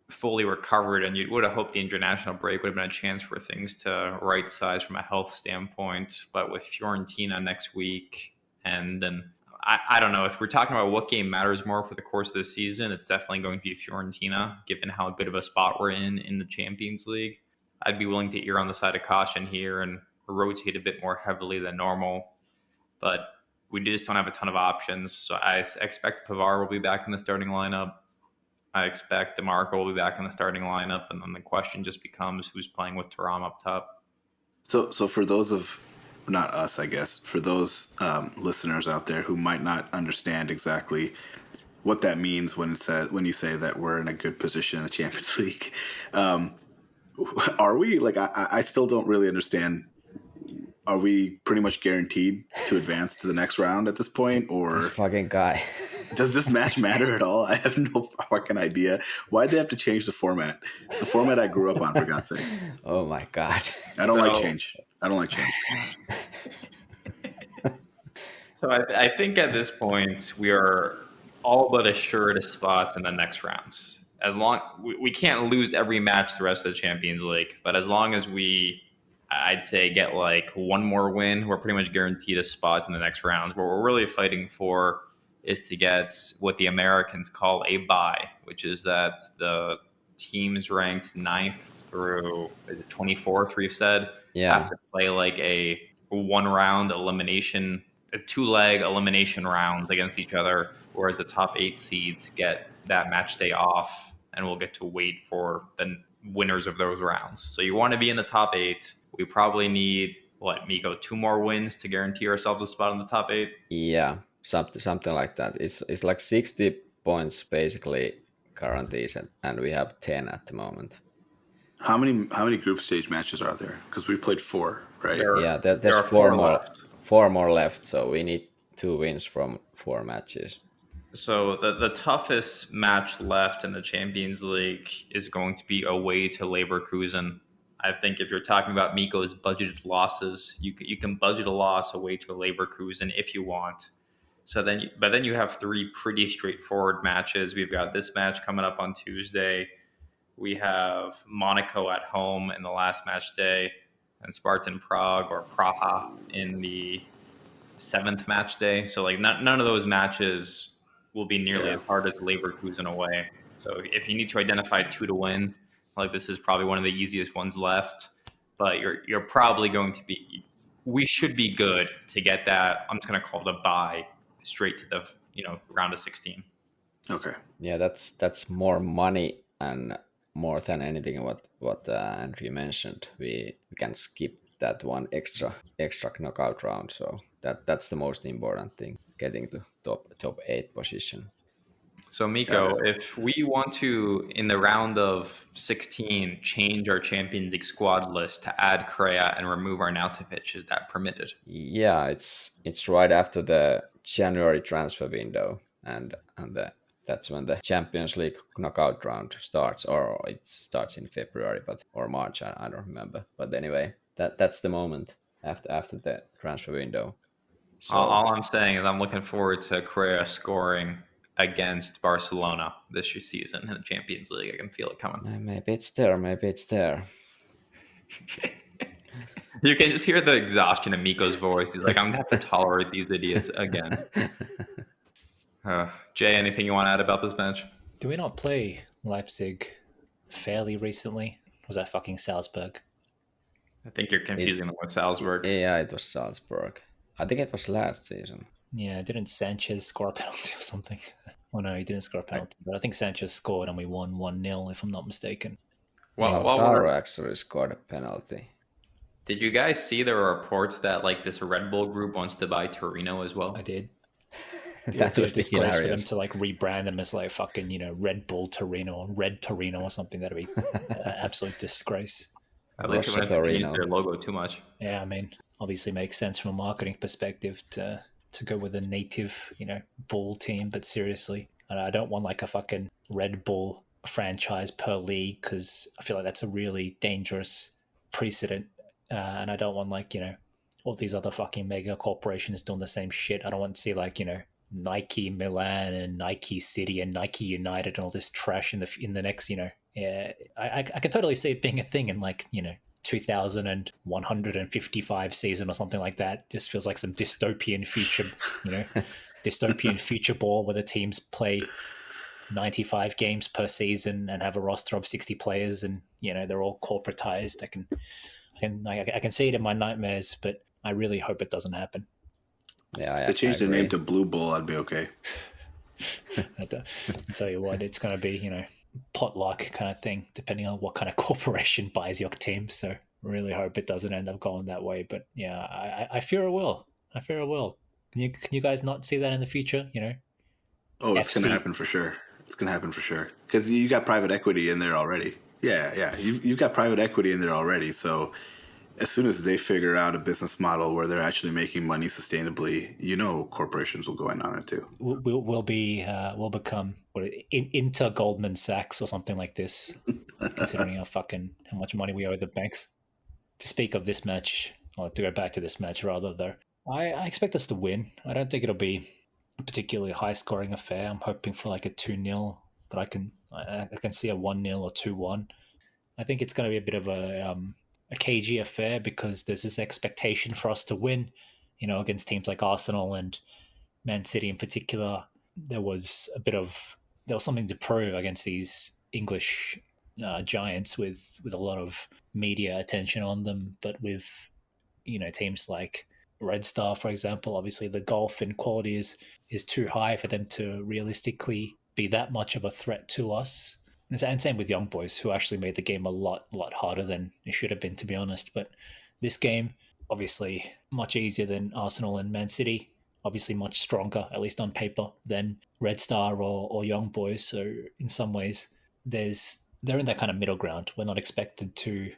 fully recovered, and you would have hoped the international break would have been a chance for things to right size from a health standpoint. But with Fiorentina next week, and then I don't know, if we're talking about what game matters more for the course of the season, it's definitely going to be Fiorentina, given how good of a spot we're in the Champions League. I'd be willing to err on the side of caution here and rotate a bit more heavily than normal. But we just don't have a ton of options. So I expect Pavard will be back in the starting lineup. I expect DeMarco will be back in the starting lineup. And then the question just becomes who's playing with Thuram up top. So for those of, not us, I guess, for those listeners out there who might not understand exactly what that means when you say that we're in a good position in the Champions League, are we? Like, I still don't really understand. Are we pretty much guaranteed to advance to the next round at this point, or this fucking guy? Does this match matter at all? I have no fucking idea. Why'd they have to change the format? It's the format I grew up on, for God's sake. Oh my God. I don't like change. So I think at this point we are all but assured of spots in the next rounds. As long we can't lose every match the rest of the Champions League, but as long as I'd say get like one more win, we're pretty much guaranteed a spot in the next rounds. What we're really fighting for is to get what the Americans call a bye, which is that the teams ranked 9th through 24th, we've said, have to play like a one-round elimination, a two-leg elimination rounds against each other, whereas the top 8 seeds get that match day off, and we'll get to wait for the winners of those rounds. So you want to be in the top 8. We probably need, Mikko, 2 more wins to guarantee ourselves a spot in the top 8? Yeah, something like that. It's like 60 points basically guarantees, and we have 10 at the moment. How many group stage matches are there? Because we've played 4, right? Yeah, There there's are four left. four more left, so we need 2 wins from 4 matches. So the toughest match left in the Champions League is going to be away to Leverkusen. I think if you're talking about Mikko's budgeted losses, you can budget a loss away to Leverkusen if you want. But then you have 3 pretty straightforward matches. We've got this match coming up on Tuesday. We have Monaco at home in the last match day, and Spartan Prague or Praha in the 7th match day. So like none of those matches will be nearly as hard as Leverkusen away. So if you need to identify 2 to win, like this is probably one of the easiest ones left. But you're probably going to be. We should be good to get that. I'm just going to call it a bye straight to the round of 16. Okay. Yeah, that's more money, and more than anything what Andrew mentioned, we can skip that one extra knockout round. So that's the most important thing, getting to top 8 position. So Mikko, if we want to in the round of 16 change our Champions League squad list to add Correa and remove Arnautovic, is that permitted? Yeah, it's right after the January transfer window, and that's when the Champions League knockout round starts, or it starts in February, or March. I don't remember. But anyway, that's the moment after the transfer window. So All I'm saying is I'm looking forward to Correa scoring against Barcelona this season in the Champions League. I can feel it coming. maybe it's there. Maybe it's there. You can just hear the exhaustion in Mikko's voice. He's like, I'm going to have to tolerate these idiots again. Jay, anything you want to add about this match? Do we not play Leipzig fairly recently? Was that fucking Salzburg? I think you're confusing them with Salzburg. Yeah, it was Salzburg. I think it was last season. Yeah, didn't Sanchez score a penalty or something? Oh no, he didn't score a penalty, but I think Sanchez scored and we won 1-0, if I'm not mistaken. Well, lautaro actually scored a penalty. Did you guys see there were reports that like this Red Bull group wants to buy Torino as well? I did. That would be disgrace for them hilarious to like rebrand them as like fucking Red Bull Torino or Red Torino or something. That'd be absolute disgrace. At least they wouldn't have to change their logo too much. Yeah, I mean, obviously makes sense from a marketing perspective to go with a native, Bull team. But seriously, I don't want like a fucking Red Bull franchise per league, because I feel like that's a really dangerous precedent. And I don't want like, all these other fucking mega corporations doing the same shit. I don't want to see like, Nike Milan and Nike City and Nike United and all this trash in the next, yeah, I can totally see it being a thing in like, 2155 season or something like that. Just feels like some dystopian future, dystopian future ball where the teams play 95 games per season and have a roster of 60 players, and they're all corporatized. I can see it in my nightmares, but I really hope it doesn't happen. Yeah, if they change their name to Blue Bull, I'd be okay. I'll tell you what, it's going to be, potluck kind of thing, depending on what kind of corporation buys your team. So really hope it doesn't end up going that way. But yeah, I fear it will. Can you guys not see that in the future? Oh, it's going to happen for sure. It's going to happen for sure. Because you got private equity in there already. Yeah. You've got private equity in there already. So as soon as they figure out a business model where they're actually making money sustainably, corporations will go in on it too. We'll become Inter Goldman Sachs or something like this, considering how much money we owe the banks. To speak of this match, or to go back to this match rather, though, I expect us to win. I don't think it'll be a particularly high scoring affair. I'm hoping for like a 2-0, but I can see a 1-0 or 2-1. I think it's going to be a bit of a cagey affair, because there's this expectation for us to win, against teams like Arsenal and Man City in particular. There was something to prove against these English giants with a lot of media attention on them. But with, teams like Red Star, for example, obviously the gulf in quality is too high for them to realistically be that much of a threat to us. And same with Young Boys, who actually made the game a lot harder than it should have been, to be honest. But this game, obviously, much easier than Arsenal and Man City. Obviously, much stronger, at least on paper, than Red Star or Young Boys. So in some ways, there's they're in that kind of middle ground. We're not expected to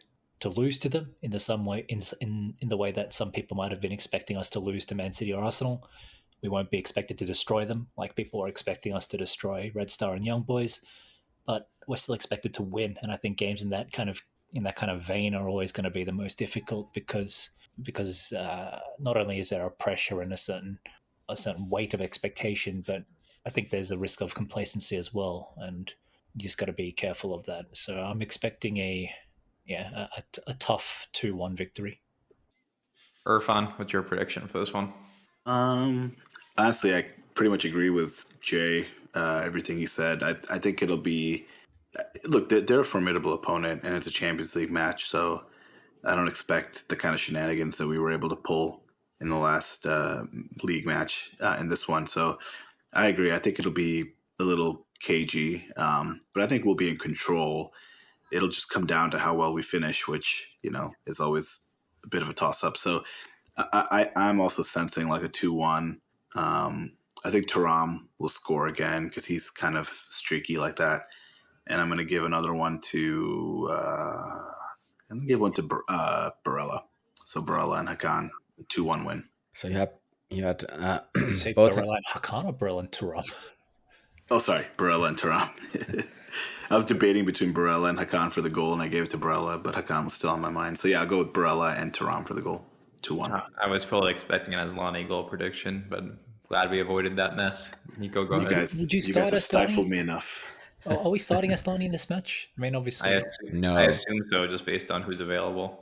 lose to them in the some way in the way that some people might have been expecting us to lose to Man City or Arsenal. We won't be expected to destroy them like people are expecting us to destroy Red Star and Young Boys, but we're still expected to win. And I think games in that kind of vein are always going to be the most difficult because not only is there a pressure and a certain weight of expectation, but I think there's a risk of complacency as well, and you just got to be careful of that. So I'm expecting a tough 2-1 victory. Irfan, what's your prediction for this one? Honestly, I pretty much agree with Jay. Everything he said. I think it'll be. Look, they're a formidable opponent, and it's a Champions League match, so I don't expect the kind of shenanigans that we were able to pull in the last league match in this one. So I agree. I think it'll be a little cagey, but I think we'll be in control. It'll just come down to how well we finish, which, is always a bit of a toss-up. So I'm also sensing like a 2-1. I think Thuram will score again because he's kind of streaky like that. And I'm going to give another one to Barella. So Barella and Hakan, 2-1 win. So you had Did you say both. Barella and Hakan or Barella and Thuram? Oh, sorry, Barella and Thuram. I was debating between Barella and Hakan for the goal, and I gave it to Barella, but Hakan was still on my mind. So yeah, I'll go with Barella and Thuram for the goal. 2-1. I was fully expecting an Asllani goal prediction, but glad we avoided that mess. Nico, go ahead. Would you You start guys have Asllani? stifled me enough. Are we starting Asllani in this match? I mean, obviously, No. I assume so, just based on who's available.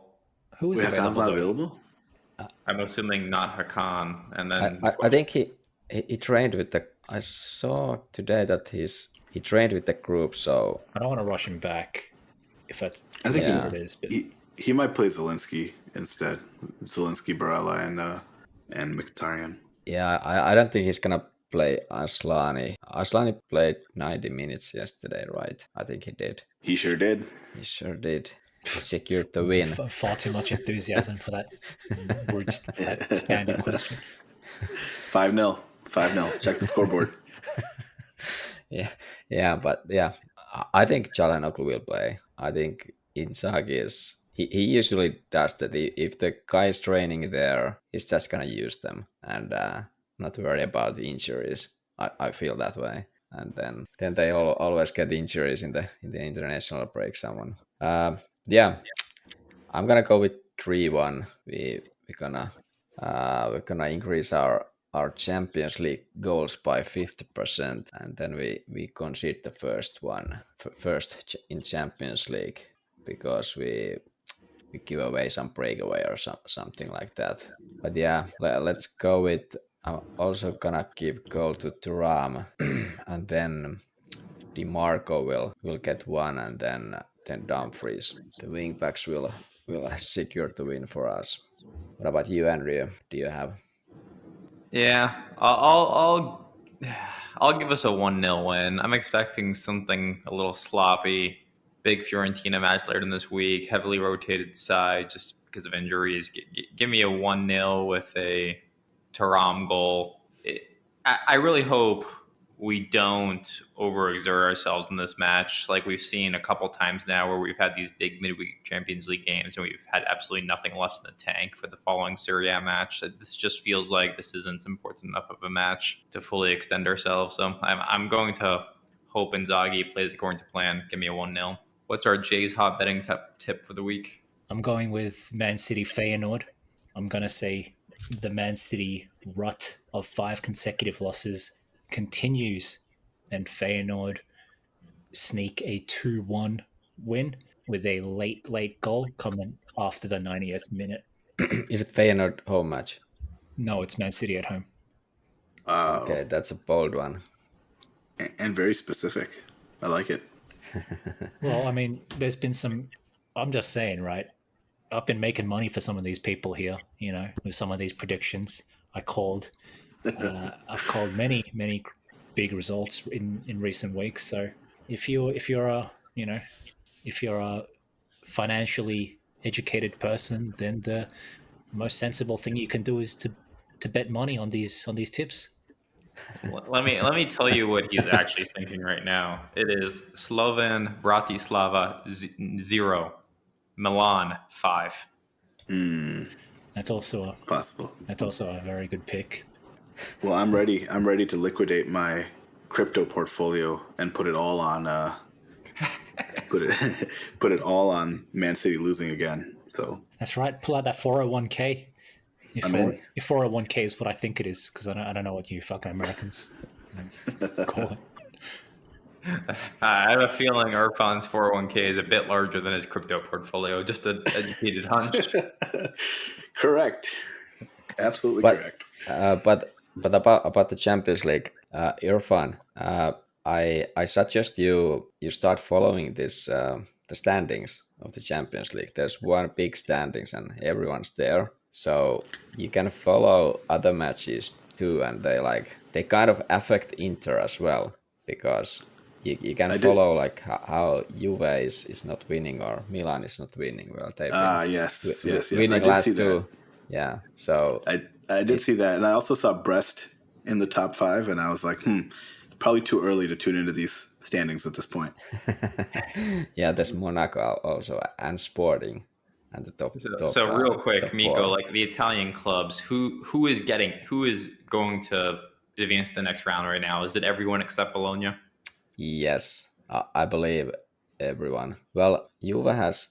who is Wait, Hakan's available? not though? available? I'm assuming not Hakan, and then I think he trained with the. I saw today that he trained with the group, so I don't want to rush him back if that's I think what it is. But he might play Zelensky instead. Zelensky, Barella, and Mkhitaryan. yeah, I don't think he's gonna play Asllani. Asllani played 90 minutes yesterday, right? I think he did. He sure did. He sure did. He secured the win. far too much enthusiasm for that standard question. 5-0. 5-0. Check the scoreboard. Yeah, but yeah, I think Çalhanoğlu will play. I think Inzaghi is. He usually does that. If the guy is training there, he's just gonna use them and not worry about the injuries. I feel that way. And then they always get injuries in the international break. Someone. Yeah, I'm gonna go with 3-1. We're gonna increase our Champions League goals by 50%, and then we concede the first in Champions League because we give away some breakaway or something like that. But yeah, let's go with. I'm also gonna give goal to Thuram, and then DiMarco will get one, and then Dumfries. The wingbacks will secure the win for us. What about you, Andrew? Do you have? yeah, I'll give us a 1-0 win. I'm expecting something a little sloppy. Big Fiorentina match later in this week, heavily rotated side just because of injuries. Give me a 1-0 with a Thuram goal. I really hope we don't overexert ourselves in this match like we've seen a couple times now where we've had these big midweek Champions League games and we've had absolutely nothing left in the tank for the following Serie A match. This just feels like this isn't important enough of a match to fully extend ourselves. So I'm going to hope Inzaghi plays according to plan. Give me a 1-0. What's our Jay's hot betting tip for the week? I'm going with Man City Feyenoord. I'm going to say the Man City rut of 5 consecutive losses continues, and Feyenoord sneak a 2-1 win with a late goal coming after the 90th minute. Is it Feyenoord home match? No, it's Man City at home. Okay, that's a bold one. And very specific. I like it. Well, I mean, there's been some. I'm just saying, right? I've been making money for some of these people here, with some of these predictions. I've called many big results in recent weeks. So if you're a financially educated person, then the most sensible thing you can do is to bet money on these tips. Let me tell you what he's actually thinking right now. It is Slovan Bratislava 0, Milan 5. That's also Possible. a very good pick. Well, I'm ready. I'm ready to liquidate my crypto portfolio and put it all on put it all on Man City losing again. So That's right. Pull out that 401k. If I'm in. If 401k is what I think it is, because I don't know what you fucking Americans call it. I have a feeling Irfan's 401k is a bit larger than his crypto portfolio. Just an educated hunch. Correct. Absolutely But correct. but about the Champions League, Irfan, I suggest you start following this the standings of the Champions League. There's one big standings and everyone's there, so you can follow other matches too, and they kind of affect Inter as well, because you can follow like how Juve is not winning or Milan is not winning. Well, they've been Yes. I winning did see last that. two. Yeah, so I did see that, and I also saw Brest in the top 5, and I was like, probably too early to tune into these standings at this point. yeah, there's Monaco also and Sporting and the top. So real quick, top Mikko, 4. like the Italian clubs, who is going to advance to the next round right now? Is it everyone except Bologna? Yes, I believe everyone. Well, Juve has,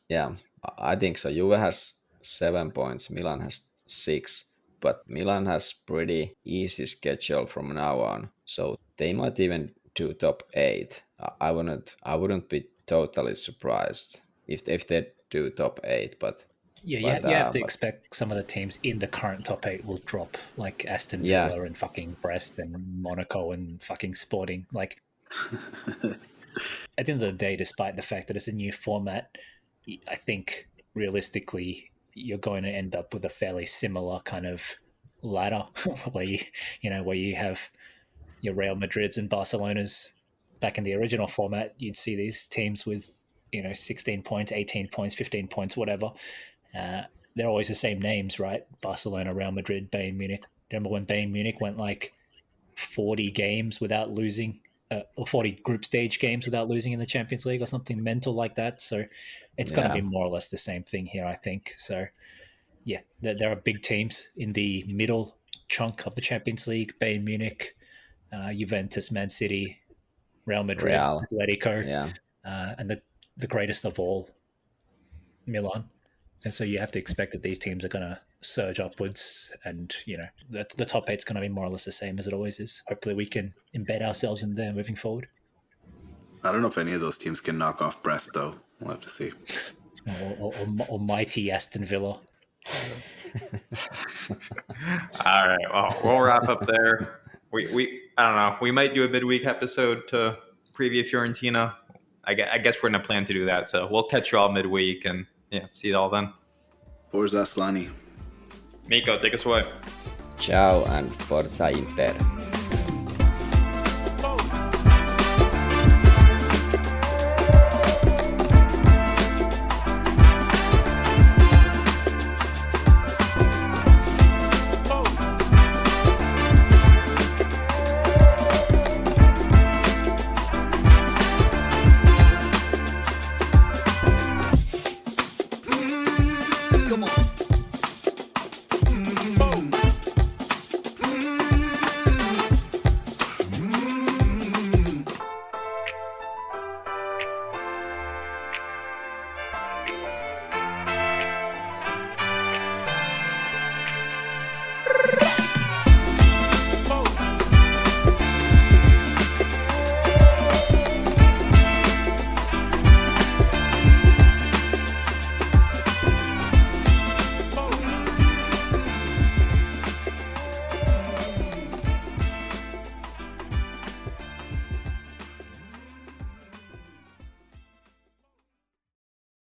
I think so. Juve has 7 points. Milan has 6, but Milan has pretty easy schedule from now on, so they might even do top 8. I wouldn't be totally surprised if they do top 8, but Yeah, you have to expect some of the teams in the current top 8 will drop, like Aston Villa and fucking Brest and Monaco and fucking Sporting. Like, at the end of the day, despite the fact that it's a new format, I think realistically you're going to end up with a fairly similar kind of ladder where you have your Real Madrids and Barcelonas. Back in the original format, you'd see these teams with 16 points, 18 points, 15 points, whatever. They're always the same names, right? Barcelona, Real Madrid, Bayern Munich. Remember when Bayern Munich went like 40 games without losing, or 40 group stage games without losing in the Champions League or something mental like that? So it's going to be more or less the same thing here, I think. So yeah, there are big teams in the middle chunk of the Champions League: Bayern Munich, Juventus, Man City, Real Madrid, Atletico, and the greatest of all, Milan. And so you have to expect that these teams are going to surge upwards, and the top 8's going to be more or less the same as it always is. Hopefully we can embed ourselves in there moving forward. I don't know if any of those teams can knock off Brest, though. We'll have to see. Or mighty Aston Villa. All right, well, we'll wrap up there. We I don't know, we might do a midweek episode to preview Fiorentina. I guess we're going to plan to do that, so we'll catch you all midweek, and see you all then. Forza Slani. Mikko, take us away. Ciao and Forza Inter.